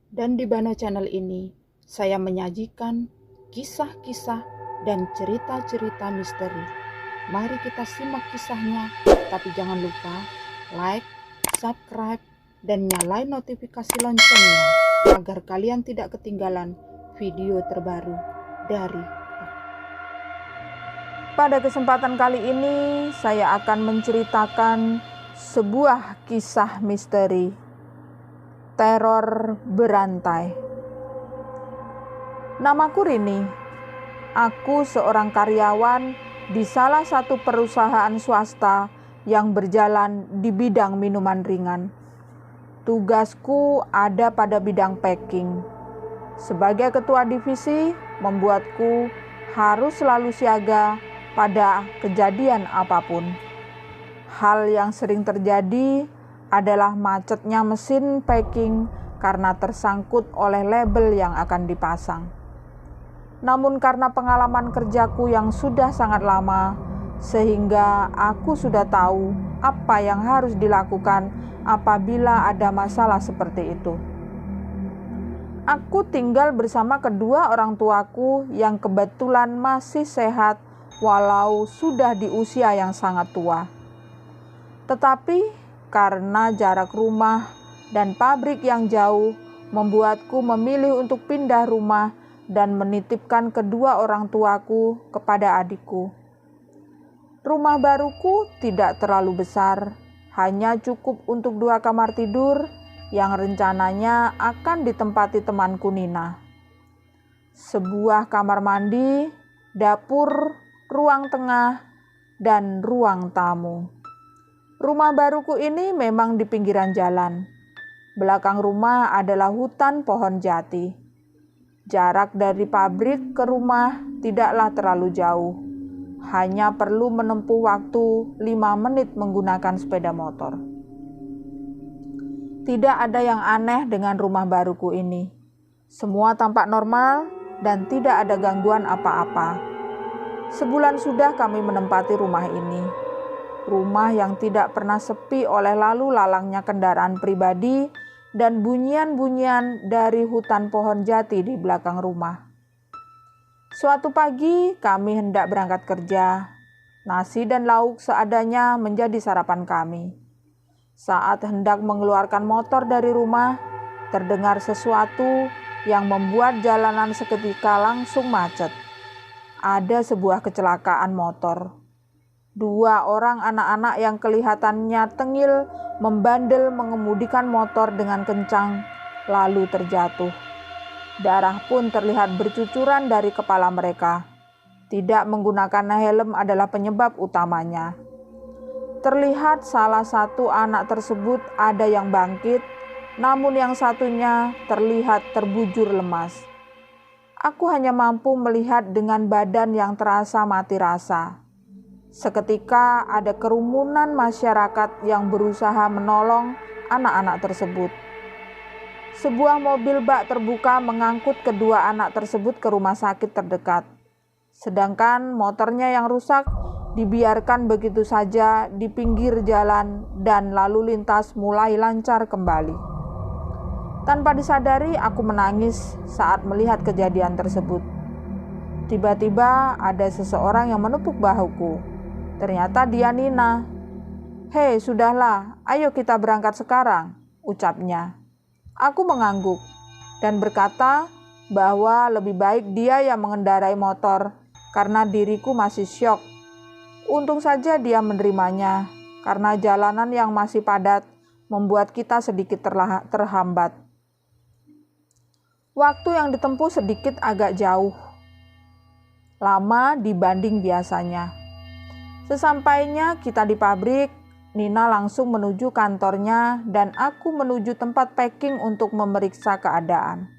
Dan di Bano Channel ini, saya menyajikan kisah-kisah dan cerita-cerita misteri. Mari kita simak kisahnya, tapi jangan lupa like, subscribe, dan nyalain notifikasi loncengnya agar kalian tidak ketinggalan video terbaru dari aku. Pada kesempatan kali ini, saya akan menceritakan sebuah kisah misteri. Teror berantai. Namaku Rini. Aku seorang karyawan di salah satu perusahaan swasta yang berjalan di bidang minuman ringan. Tugasku ada pada bidang packing. Sebagai ketua divisi, membuatku harus selalu siaga pada kejadian apapun. Hal yang sering terjadi adalah macetnya mesin packing karena tersangkut oleh label yang akan dipasang. Namun karena pengalaman kerjaku yang sudah sangat lama, sehingga aku sudah tahu apa yang harus dilakukan apabila ada masalah seperti itu. Aku tinggal bersama kedua orang tuaku yang kebetulan masih sehat walau sudah di usia yang sangat tua. Tetapi karena jarak rumah dan pabrik yang jauh, membuatku memilih untuk pindah rumah dan menitipkan kedua orang tuaku kepada adikku. Rumah baruku tidak terlalu besar, hanya cukup untuk 2 kamar tidur yang rencananya akan ditempati temanku Nina. Sebuah kamar mandi, dapur, ruang tengah, dan ruang tamu. Rumah baruku ini memang di pinggiran jalan. Belakang rumah adalah hutan pohon jati. Jarak dari pabrik ke rumah tidaklah terlalu jauh. Hanya perlu menempuh waktu 5 menit menggunakan sepeda motor. Tidak ada yang aneh dengan rumah baruku ini. Semua tampak normal dan tidak ada gangguan apa-apa. Sebulan sudah kami menempati rumah ini. Rumah yang tidak pernah sepi oleh lalu lalangnya kendaraan pribadi dan bunyian-bunyian dari hutan pohon jati di belakang rumah. Suatu pagi kami hendak berangkat kerja. Nasi dan lauk seadanya menjadi sarapan kami. Saat hendak mengeluarkan motor dari rumah, terdengar sesuatu yang membuat jalanan seketika langsung macet. Ada sebuah kecelakaan motor. 2 orang anak-anak yang kelihatannya tengil membandel mengemudikan motor dengan kencang, lalu terjatuh. Darah pun terlihat bercucuran dari kepala mereka. Tidak menggunakan helm adalah penyebab utamanya. Terlihat salah satu anak tersebut ada yang bangkit, namun yang satunya terlihat terbujur lemas. Aku hanya mampu melihat dengan badan yang terasa mati rasa. Seketika ada kerumunan masyarakat yang berusaha menolong anak-anak tersebut. Sebuah mobil bak terbuka mengangkut kedua anak tersebut ke rumah sakit terdekat. Sedangkan motornya yang rusak dibiarkan begitu saja di pinggir jalan dan lalu lintas mulai lancar kembali. Tanpa disadari aku menangis saat melihat kejadian tersebut. Tiba-tiba ada seseorang yang menepuk bahuku. Ternyata dia Nina. "Hei, sudahlah, ayo kita berangkat sekarang," ucapnya. Aku mengangguk dan berkata bahwa lebih baik dia yang mengendarai motor karena diriku masih syok. Untung saja dia menerimanya karena jalanan yang masih padat membuat kita sedikit terhambat. Waktu yang ditempuh sedikit agak jauh, lama dibanding biasanya. Sesampainya kita di pabrik, Nina langsung menuju kantornya dan aku menuju tempat packing untuk memeriksa keadaan.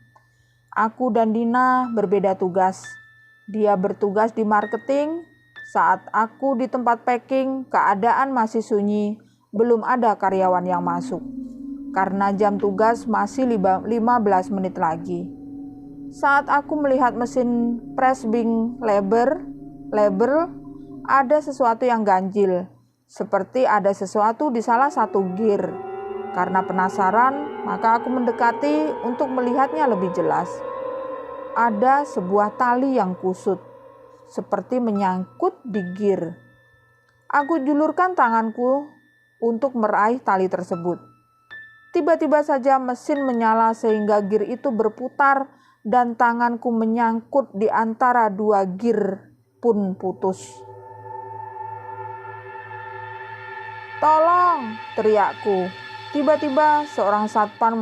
Aku dan Nina berbeda tugas. Dia bertugas di marketing. Saat aku di tempat packing, keadaan masih sunyi, belum ada karyawan yang masuk. Karena jam tugas masih 15 menit lagi. Saat aku melihat mesin pressing label, ada sesuatu yang ganjil, seperti ada sesuatu di salah satu gear. Karena penasaran, maka aku mendekati untuk melihatnya lebih jelas. Ada sebuah tali yang kusut, seperti menyangkut di gir. Aku julurkan tanganku untuk meraih tali tersebut. Tiba-tiba saja mesin menyala sehingga gir itu berputar dan tanganku menyangkut di antara dua gir pun putus. "Tolong!" teriakku. Tiba-tiba seorang satpam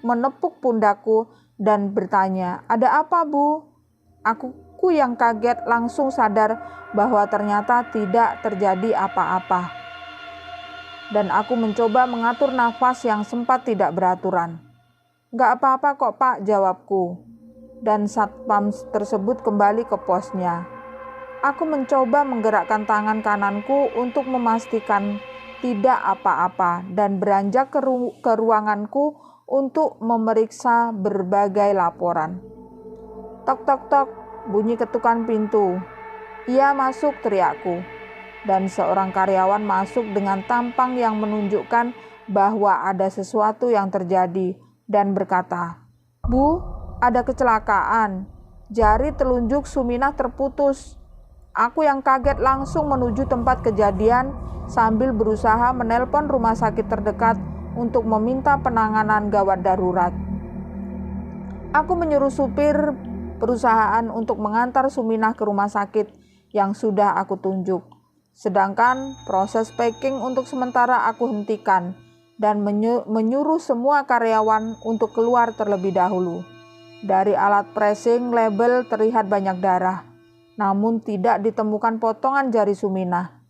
menepuk pundakku dan bertanya, "Ada apa, Bu?" Aku yang kaget langsung sadar bahwa ternyata tidak terjadi apa-apa. Dan aku mencoba mengatur nafas yang sempat tidak beraturan. "Gak apa-apa kok, Pak," jawabku. Dan satpam tersebut kembali ke posnya. Aku mencoba menggerakkan tangan kananku untuk memastikan tidak apa-apa dan beranjak ke ruanganku untuk memeriksa berbagai laporan. "Tok tok tok," bunyi ketukan pintu. "Iya, masuk," teriakku. Dan seorang karyawan masuk dengan tampang yang menunjukkan bahwa ada sesuatu yang terjadi dan berkata, "Bu, ada kecelakaan. Jari telunjuk Suminah terputus." Aku yang kaget langsung menuju tempat kejadian sambil berusaha menelpon rumah sakit terdekat untuk meminta penanganan gawat darurat. Aku menyuruh supir perusahaan untuk mengantar Suminah ke rumah sakit yang sudah aku tunjuk. Sedangkan proses packing untuk sementara aku hentikan dan menyuruh semua karyawan untuk keluar terlebih dahulu. Dari alat pressing label terlihat banyak darah, namun tidak ditemukan potongan jari Suminah.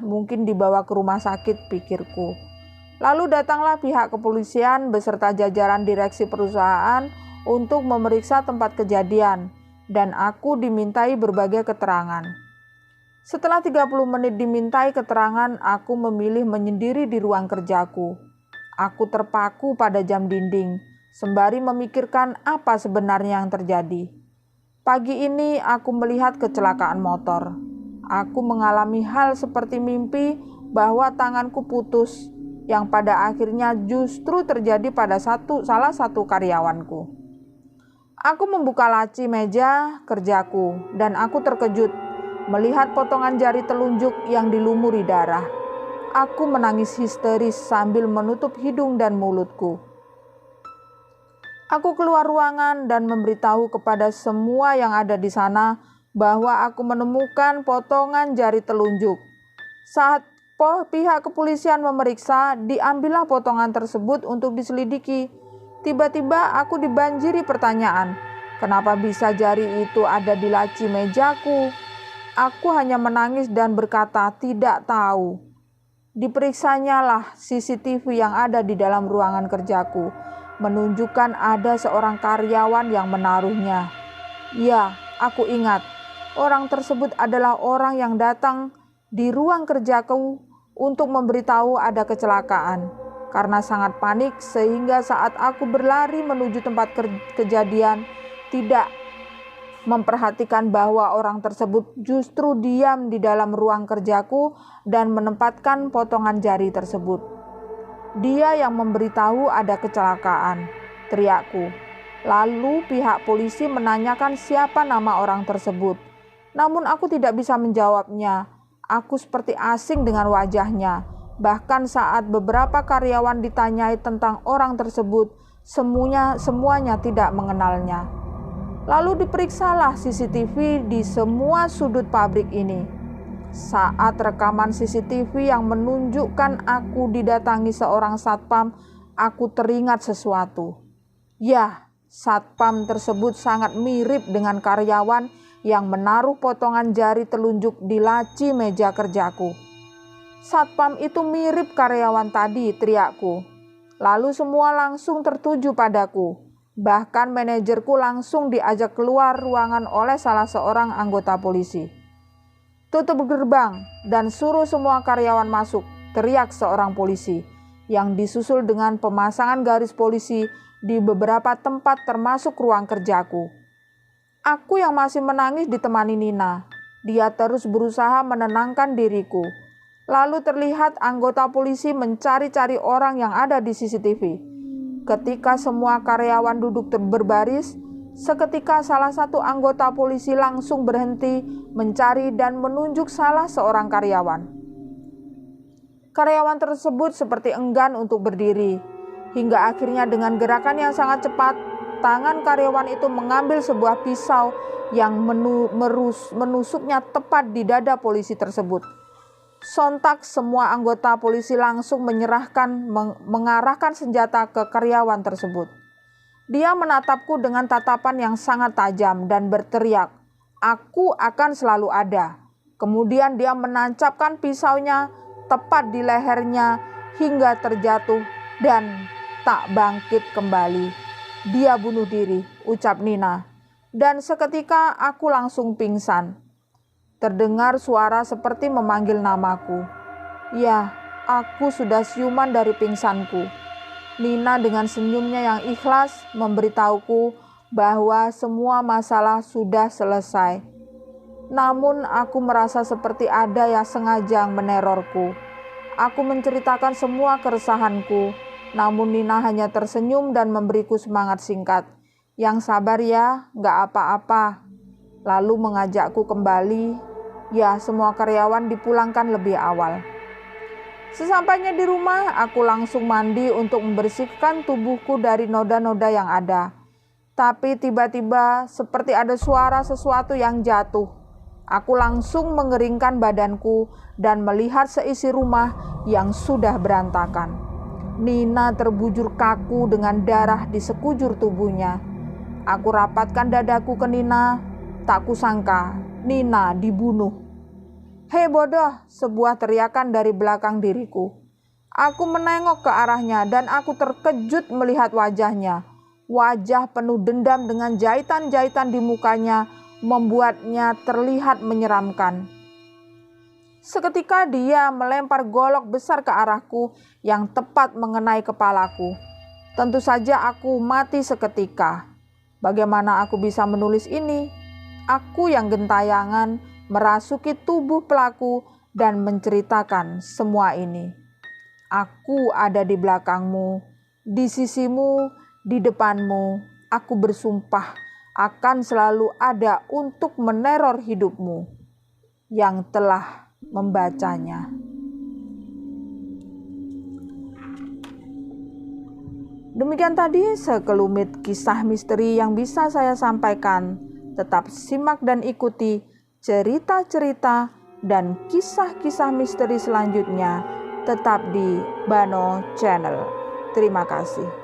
Mungkin dibawa ke rumah sakit, pikirku. Lalu datanglah pihak kepolisian beserta jajaran direksi perusahaan untuk memeriksa tempat kejadian, dan aku dimintai berbagai keterangan. Setelah 30 menit dimintai keterangan, aku memilih menyendiri di ruang kerjaku. Aku terpaku pada jam dinding, sembari memikirkan apa sebenarnya yang terjadi. Pagi ini aku melihat kecelakaan motor. Aku mengalami hal seperti mimpi bahwa tanganku putus, yang pada akhirnya justru terjadi pada salah satu karyawanku. Aku membuka laci meja kerjaku dan aku terkejut melihat potongan jari telunjuk yang dilumuri darah. Aku menangis histeris sambil menutup hidung dan mulutku. Aku keluar ruangan dan memberitahu kepada semua yang ada di sana bahwa aku menemukan potongan jari telunjuk. Saat pihak kepolisian memeriksa, diambillah potongan tersebut untuk diselidiki. Tiba-tiba aku dibanjiri pertanyaan, kenapa bisa jari itu ada di laci mejaku? Aku hanya menangis dan berkata tidak tahu. Diperiksanyalah CCTV yang ada di dalam ruangan kerjaku, menunjukkan ada seorang karyawan yang menaruhnya. Ya, aku ingat. Orang tersebut adalah orang yang datang di ruang kerjaku untuk memberitahu ada kecelakaan. Karena sangat panik sehingga saat aku berlari menuju tempat kejadian, tidak memperhatikan bahwa orang tersebut justru diam di dalam ruang kerjaku dan menempatkan potongan jari tersebut. "Dia yang memberitahu ada kecelakaan," teriakku. Lalu pihak polisi menanyakan siapa nama orang tersebut. Namun aku tidak bisa menjawabnya. Aku seperti asing dengan wajahnya. Bahkan saat beberapa karyawan ditanyai tentang orang tersebut, semuanya tidak mengenalnya. Lalu diperiksalah CCTV di semua sudut pabrik ini. Saat rekaman CCTV yang menunjukkan aku didatangi seorang satpam, aku teringat sesuatu. Ya, satpam tersebut sangat mirip dengan karyawan yang menaruh potongan jari telunjuk di laci meja kerjaku. "Satpam itu mirip karyawan tadi," teriakku. Lalu semua langsung tertuju padaku. Bahkan manajerku langsung diajak keluar ruangan oleh salah seorang anggota polisi. "Tutup gerbang dan suruh semua karyawan masuk," teriak seorang polisi, yang disusul dengan pemasangan garis polisi di beberapa tempat termasuk ruang kerjaku. Aku yang masih menangis ditemani Nina. Dia terus berusaha menenangkan diriku. Lalu terlihat anggota polisi mencari-cari orang yang ada di CCTV. Ketika semua karyawan duduk berbaris, seketika salah satu anggota polisi langsung berhenti mencari dan menunjuk salah seorang karyawan. Karyawan tersebut seperti enggan untuk berdiri, hingga akhirnya dengan gerakan yang sangat cepat, tangan karyawan itu mengambil sebuah pisau yang menusuknya tepat di dada polisi tersebut. Sontak semua anggota polisi langsung mengarahkan senjata ke karyawan tersebut. Dia menatapku dengan tatapan yang sangat tajam dan berteriak, "Aku akan selalu ada." Kemudian dia menancapkan pisaunya tepat di lehernya hingga terjatuh dan tak bangkit kembali. "Dia bunuh diri," ucap Nina. Dan seketika aku langsung pingsan. Terdengar suara seperti memanggil namaku. Ya, aku sudah siuman dari pingsanku. Nina dengan senyumnya yang ikhlas memberitahuku bahwa semua masalah sudah selesai. Namun aku merasa seperti ada yang sengaja menerorku. Aku menceritakan semua keresahanku, namun Nina hanya tersenyum dan memberiku semangat singkat. "Yang sabar ya, gak apa-apa." Lalu mengajakku kembali. Ya, semua karyawan dipulangkan lebih awal. Sesampainya di rumah, aku langsung mandi untuk membersihkan tubuhku dari noda-noda yang ada. Tapi tiba-tiba seperti ada suara sesuatu yang jatuh. Aku langsung mengeringkan badanku dan melihat seisi rumah yang sudah berantakan. Nina terbujur kaku dengan darah di sekujur tubuhnya. Aku rapatkan dadaku ke Nina. Tak kusangka Nina dibunuh. "Hei bodoh!" sebuah teriakan dari belakang diriku. Aku menengok ke arahnya dan aku terkejut melihat wajahnya. Wajah penuh dendam dengan jahitan-jahitan di mukanya membuatnya terlihat menyeramkan. Seketika dia melempar golok besar ke arahku yang tepat mengenai kepalaku. Tentu saja aku mati seketika. Bagaimana aku bisa menulis ini? Aku yang gentayangan merasuki tubuh pelaku dan menceritakan semua ini. Aku ada di belakangmu, di sisimu, di depanmu. Aku bersumpah akan selalu ada untuk meneror hidupmu yang telah membacanya. Demikian tadi sekelumit kisah misteri yang bisa saya sampaikan. Tetap simak dan ikuti cerita-cerita dan kisah-kisah misteri selanjutnya tetap di Bano Channel. Terima kasih.